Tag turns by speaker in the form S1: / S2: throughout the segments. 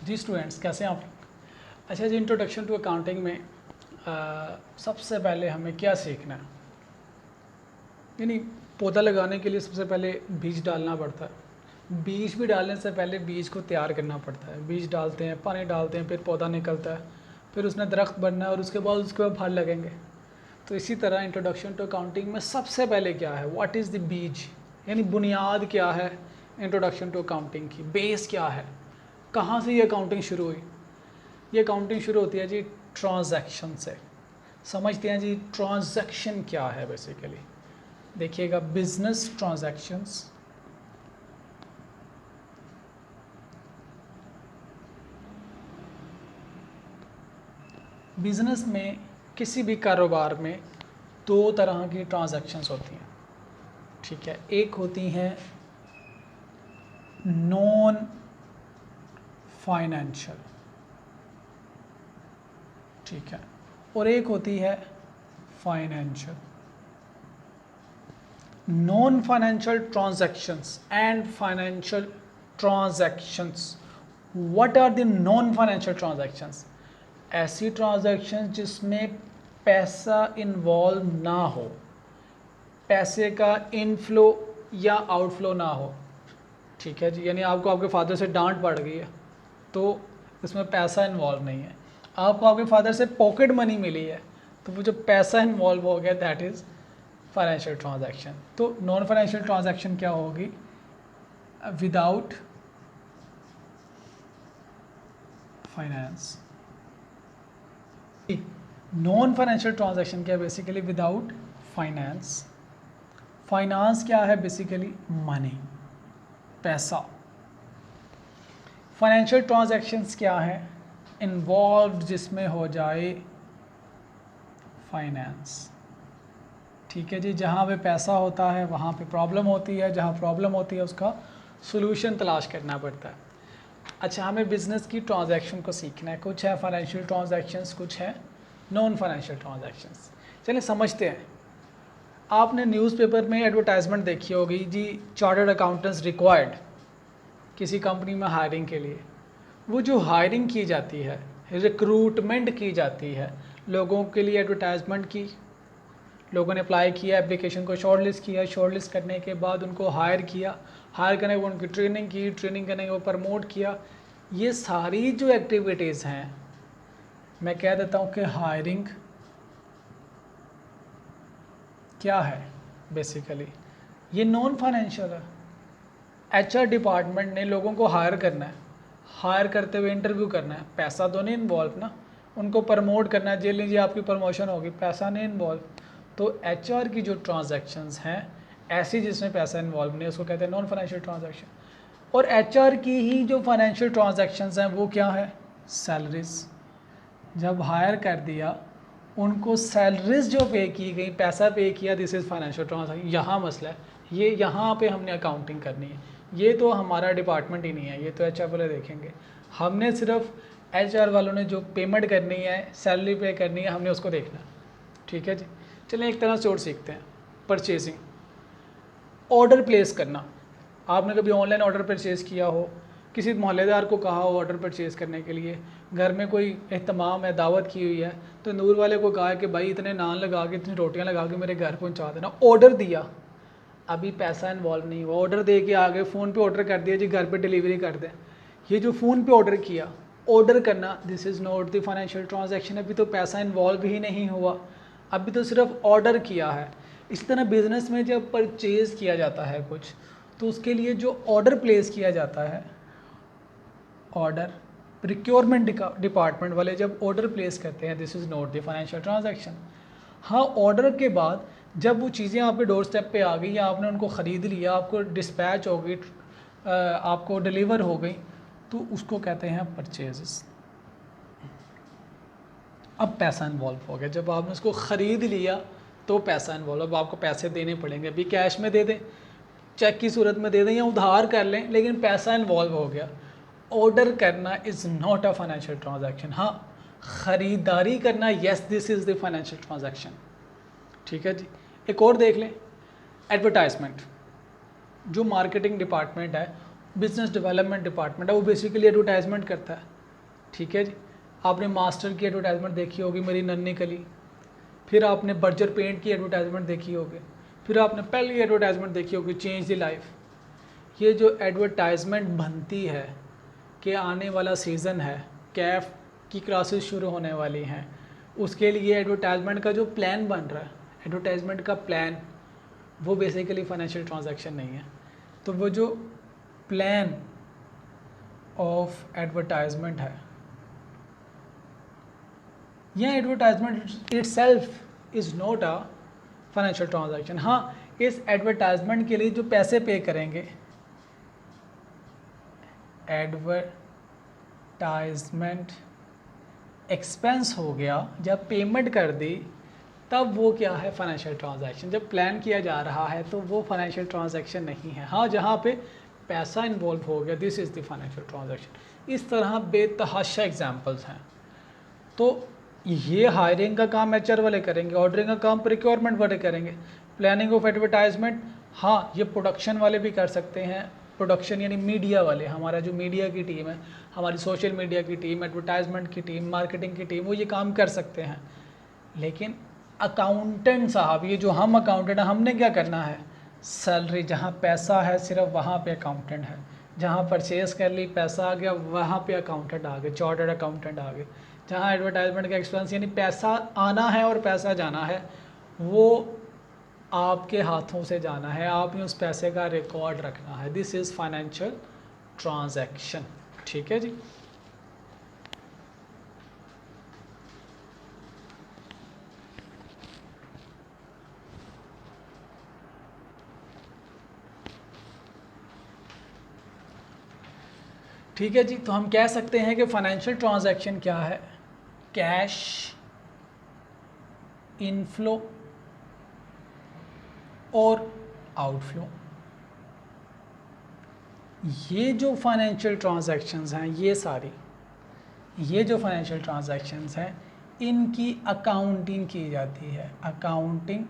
S1: जी students, कैसे हैं आप? अच्छा जी, इंट्रोडक्शन टू अकाउंटिंग में सबसे पहले हमें क्या सीखना है? यानी पौधा लगाने के लिए सबसे पहले बीज डालना पड़ता है। बीज भी डालने से पहले बीज को तैयार करना पड़ता है। बीज डालते हैं, पानी डालते हैं, फिर पौधा निकलता है, फिर उसने दरख्त बनना है और उसके बाद फल लगेंगे। तो इसी तरह इंट्रोडक्शन टू अकाउंटिंग में सबसे पहले क्या है, व्हाट इज़ द बीज, यानी बुनियाद क्या है इंट्रोडक्शन टू अकाउंटिंग की, बेस क्या है, कहाँ से ये अकाउंटिंग शुरू हुई? ये अकाउंटिंग शुरू होती है जी ट्रांजैक्शन से। समझते हैं जी ट्रांजैक्शन क्या है बेसिकली। देखिएगा, बिजनेस ट्रांजैक्शंस, बिजनेस में किसी भी कारोबार में दो तरह की ट्रांजैक्शंस होती हैं, ठीक है। एक होती हैं नॉन फाइनेंशियल, ठीक है, और एक होती है financial. Non financial transactions and financial transactions. What are the non financial transactions? ऐसी ट्रांजैक्शंस जिसमें पैसा इन्वॉल्व ना हो, पैसे का इनफ्लो या आउटफ्लो ना हो, ठीक है जी। यानी आपको आपके फादर से डांट पड़ गई है तो इसमें पैसा इन्वॉल्व नहीं है। आपको आपके फादर से पॉकेट मनी मिली है तो वो जो पैसा इन्वॉल्व हो गया, दैट इज़ फाइनेंशियल ट्रांजैक्शन। तो नॉन फाइनेंशियल ट्रांजैक्शन क्या होगी? Without finance. Non financial transaction क्या है? Basically without finance. फाइनेंस क्या है? बेसिकली मनी, पैसा। फाइनेंशियल ट्रांजैक्शंस क्या है? इन्वॉल्व जिसमें हो जाए फाइनेंस, ठीक है जी। जहाँ पे पैसा होता है वहाँ पे प्रॉब्लम होती है, जहाँ प्रॉब्लम होती है उसका सोल्यूशन तलाश करना पड़ता है। अच्छा, हमें बिज़नेस की ट्रांजैक्शन को सीखना है। कुछ है फाइनेंशियल ट्रांजैक्शंस, कुछ है नॉन फाइनेंशियल ट्रांजैक्शंस। चलिए समझते हैं। आपने न्यूज़पेपर में एडवर्टाइजमेंट देखी होगी जी, चार्टर्ड अकाउंटेंट्स रिक्वायर्ड किसी कंपनी में हायरिंग के लिए। वो जो हायरिंग की जाती है, रिक्रूटमेंट की जाती है, लोगों के लिए एडवर्टाइजमेंट की, लोगों ने अप्लाई किया, एप्लीकेशन को शॉर्टलिस्ट किया, शॉर्टलिस्ट करने के बाद उनको हायर किया, हायर करने के बाद उनकी ट्रेनिंग की, ट्रेनिंग करने के बाद प्रमोट किया। ये सारी जो एक्टिविटीज़ हैं, मैं कह देता हूँ कि हायरिंग क्या है बेसिकली, ये नॉन फाइनेंशियल है। एचआर डिपार्टमेंट ने लोगों को हायर करना है, हायर करते हुए इंटरव्यू करना है, पैसा तो नहीं इन्वॉल्व ना। उनको प्रमोट करना है, जेल लीजिए आपकी प्रमोशन होगी, पैसा नहीं इन्वॉल्व। तो एचआर की जो ट्रांजैक्शंस हैं ऐसी जिसमें पैसा इन्वॉल्व नहीं है, उसको कहते हैं नॉन फाइनेंशियल ट्रांजैक्शन। और एचआर की ही जो फाइनेंशियल ट्रांजैक्शंस हैं वो क्या है? सैलरीज। जब हायर कर दिया उनको सैलरीज जो पे की गई, पैसा पे किया, दिस इज़ फाइनेंशियल ट्रांजैक्शन। यहाँ मसला है, ये यहाँ पे हमने अकाउंटिंग करनी है। ये तो हमारा डिपार्टमेंट ही नहीं है, ये तो एचआर वाले देखेंगे। हमने सिर्फ एचआर वालों ने जो पेमेंट करनी है, सैलरी पे करनी है, हमने उसको देखना है, ठीक है जी। चलिए एक तरह से और सीखते हैं, परचेजिंग। ऑर्डर प्लेस करना। आपने कभी ऑनलाइन ऑर्डर परचेज़ किया हो, किसी मोहल्लेदार को कहा हो ऑर्डर परचेज़ करने के लिए, घर में कोई एहतमाम है, दावत की हुई है, तो नूर वाले को कहा कि भाई इतने नान लगा के, इतनी रोटियां लगा के मेरे घर पहुंचा देना। ऑर्डर दिया, अभी पैसा इन्वॉल्व नहीं हुआ, ऑर्डर दे के आगे फ़ोन पे ऑर्डर कर दिया जी, घर पे डिलीवरी कर दें। ये जो फ़ोन पे ऑर्डर किया, ऑर्डर करना, this is not the financial transaction. अभी तो पैसा इन्वॉल्व ही नहीं हुआ, अभी तो सिर्फ ऑर्डर किया है। इस तरह बिज़नेस में जब परचेज़ किया जाता है कुछ, तो उसके लिए जो ऑर्डर प्लेस किया जाता है, ऑर्डर प्रिक्योरमेंट डिपार्टमेंट वाले जब ऑर्डर प्लेस करते हैं, this is not the financial transaction. हाँ, ऑर्डर के बाद जब वो चीज़ें आपके डोर स्टेप पे आ गई या आपने उनको ख़रीद लिया, आपको डिस्पैच हो गई, आपको डिलीवर हो गई, तो उसको कहते हैं परचेजेस। अब पैसा इन्वॉल्व हो गया, जब आपने उसको ख़रीद लिया तो पैसा इन्वॉल्व, अब आपको पैसे देने पड़ेंगे। अभी कैश में दे दें, चेक की सूरत में दे दें या उधार कर लें, लेकिन पैसा इन्वॉल्व हो गया। ऑर्डर करना is not a financial transaction. हाँ, ख़रीदारी करना, yes, this is the financial transaction, ठीक है जी। एक और देख लें, एडवर्टाइजमेंट। जो मार्केटिंग डिपार्टमेंट है, बिजनेस डेवलपमेंट डिपार्टमेंट है, वो बेसिकली एडवर्टाइजमेंट करता है। ठीक है जी। आपने मास्टर की एडवर्टाइजमेंट देखी होगी, मेरी नन्ही कली। फिर आपने बर्जर पेंट की एडवर्टाइजमेंट देखी होगी। फिर आपने पहली एडवर्टाइजमेंट देखी होगी चेंज द लाइफ। ये जो एडवर्टाइजमेंट बनती है कि आने वाला सीज़न है, कैफ की क्लासेस शुरू होने वाली हैं, उसके लिए एडवर्टाइजमेंट का जो प्लान बन रहा है, एडवर्टाइजमेंट का प्लान, वो बेसिकली फाइनेंशियल ट्रांजैक्शन नहीं है। तो वो जो प्लान ऑफ एडवर्टाइजमेंट है, यह advertisement itself is not a financial transaction. हाँ, इस एडवर्टाइजमेंट के लिए जो पैसे पे करेंगे, एडवर्टाइजमेंट एक्सपेंस हो गया, जब पेमेंट कर दी तब वो क्या है, फाइनेंशियल ट्रांजैक्शन। जब प्लान किया जा रहा है तो वो फाइनेंशियल ट्रांजैक्शन नहीं है। हाँ, जहाँ पे पैसा इन्वॉल्व हो गया, this is the financial transaction. इस तरह बेतहाशा एग्जांपल्स हैं। तो ये हायरिंग का काम एचआर वाले करेंगे, ऑर्डरिंग का काम प्रिक्योरमेंट वाले करेंगे, प्लानिंग ऑफ एडवर्टाइजमेंट हाँ ये प्रोडक्शन वाले भी कर सकते हैं। प्रोडक्शन यानी मीडिया वाले, हमारा जो मीडिया की टीम है, हमारी सोशल मीडिया की टीम, एडवर्टाइजमेंट की टीम, मार्केटिंग की टीम, वो ये काम कर सकते हैं। लेकिन अकाउंटेंट साहब, ये जो हम अकाउंटेंट हैं, हमने क्या करना है, सैलरी जहाँ पैसा है सिर्फ वहाँ पे अकाउंटेंट है, जहाँ परचेज कर ली पैसा आ गया वहाँ पे अकाउंटेंट आ गए, चार्टर्ड अकाउंटेंट आ गए। जहाँ एडवर्टाइजमेंट का एक्सपेंस यानी पैसा आना है और पैसा जाना है, वो आपके हाथों से जाना है, आपने उस पैसे का रिकॉर्ड रखना है। This is financial transaction. ठीक है जी। ठीक है जी। तो हम कह सकते हैं कि फाइनेंशियल ट्रांजैक्शन क्या है, कैश इनफ्लो और आउटफ्लो। ये जो फाइनेंशियल ट्रांजैक्शंस हैं, ये जो फाइनेंशियल ट्रांजैक्शंस हैं, इनकी अकाउंटिंग की जाती है, अकाउंटिंग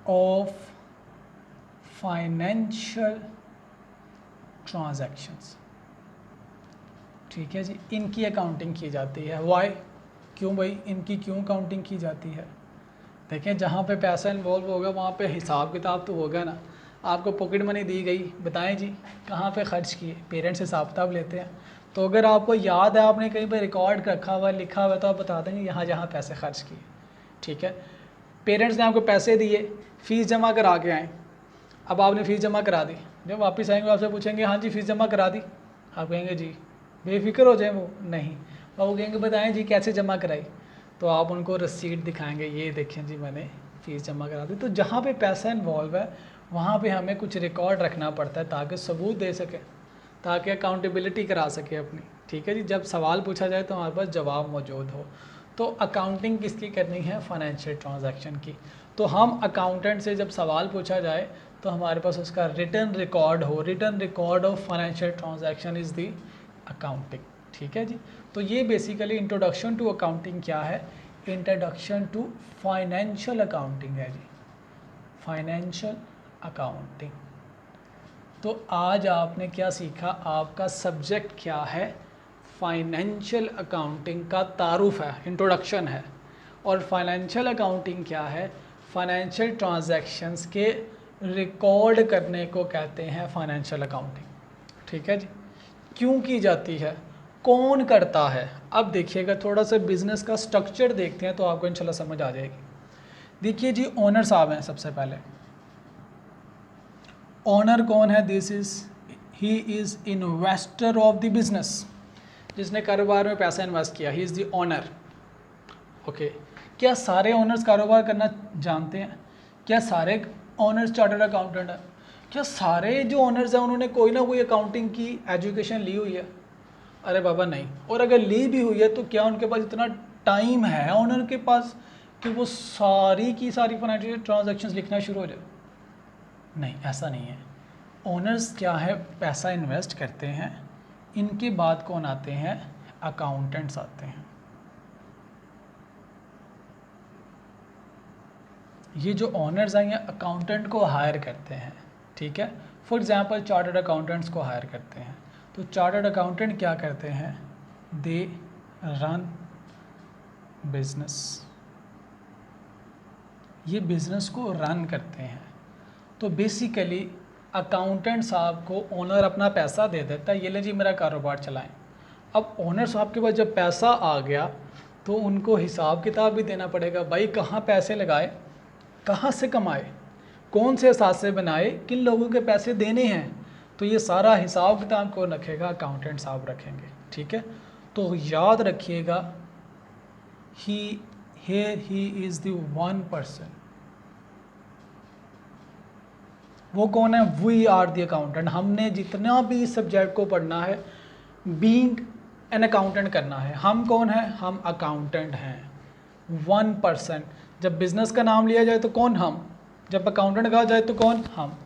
S1: ऑफ फाइनेंशियल ट्रांजैक्शंस। ठीक है जी, इनकी अकाउंटिंग की जाती है। वाई, क्यों भाई, इनकी क्यों अकाउंटिंग की जाती है? देखें, जहाँ पे पैसा इन्वॉल्व होगा वहाँ पे हिसाब किताब तो होगा ना। आपको पॉकेट मनी दी गई, बताएं जी कहाँ पे खर्च किए, पेरेंट्स हिसाब किताब लेते हैं। तो अगर आपको याद है, आपने कहीं पर रिकॉर्ड रखा हुआ लिखा हुआ, तो आप बता देंगे यहाँ जहाँ पैसे खर्च किए। ठीक है, पेरेंट्स ने आपको पैसे दिए, फ़ीस जमा करा के आए, अब आपने फ़ीस जमा करा दी, जब वापस आएंगे आपसे पूछेंगे हाँ जी फ़ीस जमा करा दी, आप कहेंगे जी, बेफिक्र हो जाए वो नहीं, वो कहेंगे बताएं जी कैसे जमा कराई, तो आप उनको रसीद दिखाएंगे, ये देखें जी मैंने फ़ीस जमा करा दी। तो जहाँ पे पैसा इन्वॉल्व है वहाँ पे हमें कुछ रिकॉर्ड रखना पड़ता है ताकि सबूत दे सके, ताकि अकाउंटेबिलिटी करा सके अपनी। ठीक है जी, जब सवाल पूछा जाए तो हमारे पास जवाब मौजूद हो। तो अकाउंटिंग किसकी करनी है, फाइनेंशियल ट्रांजैक्शन की। तो हम अकाउंटेंट से जब सवाल पूछा जाए तो हमारे पास उसका रिटन रिकॉर्ड हो, written record of financial transaction is the accounting. ठीक है जी। तो ये बेसिकली इंट्रोडक्शन टू अकाउंटिंग क्या है, इंट्रोडक्शन टू फाइनेंशियल अकाउंटिंग है जी, फाइनेंशियल अकाउंटिंग। तो आज आपने क्या सीखा, आपका सब्जेक्ट क्या है, फाइनेंशियल अकाउंटिंग का तारुफ है, इंट्रोडक्शन है। और फाइनेंशियल अकाउंटिंग क्या है, फाइनेंशियल ट्रांजैक्शंस के रिकॉर्ड करने को कहते हैं फाइनेंशियल अकाउंटिंग। ठीक है जी। क्यों की जाती है, कौन करता है, अब देखिएगा थोड़ा सा बिजनेस का स्ट्रक्चर देखते हैं तो आपको इंशाल्लाह समझ आ जाएगी। देखिए जी, ओनर साहब हैं सबसे पहले। ओनर कौन है, this is he is investor of the business, जिसने कारोबार में पैसा इन्वेस्ट किया, he is the owner. Okay, क्या सारे ओनर्स कारोबार करना जानते हैं? क्या सारे ओनर्स चार्टर्ड अकाउंटेंट हैं? क्या सारे जो ओनर्स हैं उन्होंने कोई ना कोई अकाउंटिंग की एजुकेशन ली हुई है? अरे बाबा नहीं। और अगर ली भी हुई है तो क्या उनके पास इतना टाइम है ओनर के पास कि वो सारी की सारी फाइनेंशियल ट्रांजैक्शंस लिखना शुरू हो जाए? नहीं, ऐसा नहीं है। ओनर्स क्या है, पैसा इन्वेस्ट करते हैं, इनके बाद कौन आते हैं, अकाउंटेंट्स आते हैं। ये जो ओनर्स हैं ये अकाउंटेंट को हायर करते हैं। ठीक है, फॉर एग्जांपल चार्टर्ड अकाउंटेंट्स को हायर करते हैं। तो तो चार्टर्ड अकाउंटेंट क्या करते हैं, दे रन बिजनेस, ये बिजनेस को रन करते हैं। तो बेसिकली अकाउंटेंट साहब को ओनर अपना पैसा दे देता है, ये ले जी मेरा कारोबार चलाएं। अब ओनर साहब के पास जब पैसा आ गया तो उनको हिसाब किताब भी देना पड़ेगा, भाई कहाँ पैसे लगाए, कहाँ से कमाए, कौन से असासे बनाए, किन लोगों के पैसे देने हैं, तो ये सारा हिसाब किताब कौन रखेगा, अकाउंटेंट साहब रखेंगे। ठीक है, तो याद रखिएगा he is the one person, वो कौन है, वी आर द अकाउंटेंट। हमने जितना भी इस सब्जेक्ट को पढ़ना है बीइंग एन अकाउंटेंट करना है। हम कौन है, हम अकाउंटेंट हैं, वन पर्सन। जब बिजनेस का नाम लिया जाए तो कौन, हम। जब अकाउंटेंट कहा जाए तो कौन, हम।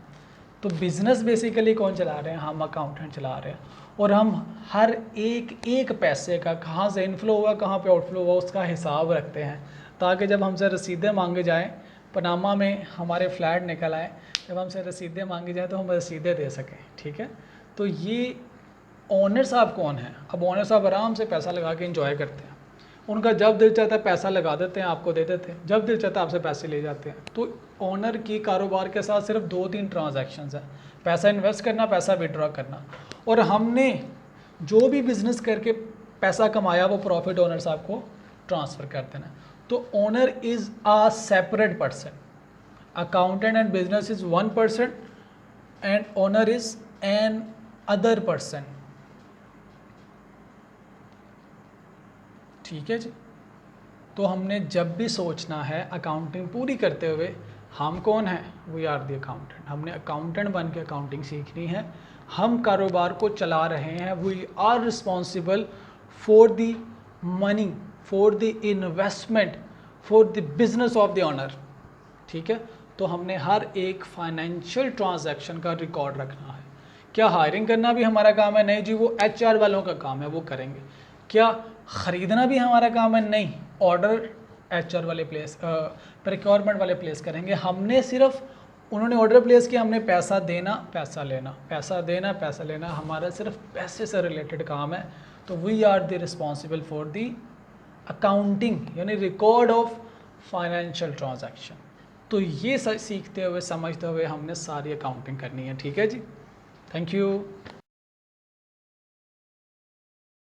S1: तो बिजनेस बेसिकली कौन चला रहे हैं, हम अकाउंटेंट चला रहे हैं। और हम हर एक पैसे का कहाँ से इनफ्लो हुआ, कहाँ पे आउटफ्लो हुआ, उसका हिसाब रखते हैं, ताकि जब हमसे रसीदें मांगे जाएँ, पनामा में हमारे फ्लैट निकल आए, जब हमसे रसीदें मांगी जाए तो हम रसीदें दे सकें। ठीक है, तो ये ओनर साहब कौन है। अब ओनर साहब आराम से पैसा लगा के एंजॉय करते हैं, उनका जब दिल चाहता है पैसा लगा देते हैं, आपको दे देते हैं, जब दिल चाहता है आपसे पैसे ले जाते हैं। तो ओनर की कारोबार के साथ सिर्फ 2-3 ट्रांजैक्शंस हैं, पैसा इन्वेस्ट करना, पैसा विड्रॉ करना। और हमने जो भी बिज़नेस करके पैसा कमाया वो प्रॉफिट ओनर साहब को ट्रांसफ़र कर देना। तो owner is a separate person, accountant and business is one person and owner is an other person. ठीक है जी, तो हमने जब भी सोचना है अकाउंटिंग पूरी करते हुए हम कौन हैं, वी आर द अकाउंटेंट। हमने अकाउंटेंट बन के अकाउंटिंग सीखनी है, हम कारोबार को चला रहे हैं, we are responsible for the money, for the investment, for the business of the owner. ठीक है, तो हमने हर एक फाइनेंशियल ट्रांजैक्शन का रिकॉर्ड रखना है। क्या हायरिंग करना भी हमारा काम है, नहीं जी वो HR वालों का काम है, वो करेंगे। क्या ख़रीदना भी हमारा काम है, नहीं, ऑर्डर HR वाले प्लेस, प्रिक्योरमेंट वाले प्लेस करेंगे। हमने सिर्फ, उन्होंने ऑर्डर प्लेस किया, हमने पैसा देना, पैसा लेना, पैसा देना, पैसा लेना, हमारा सिर्फ पैसे से रिलेटेड काम है। तो we are the responsible for the accounting, यानी रिकॉर्ड ऑफ फाइनेंशियल ट्रांजैक्शन। तो ये सीखते हुए, समझते हुए हमने सारी अकाउंटिंग करनी है। ठीक है जी, थैंक यू।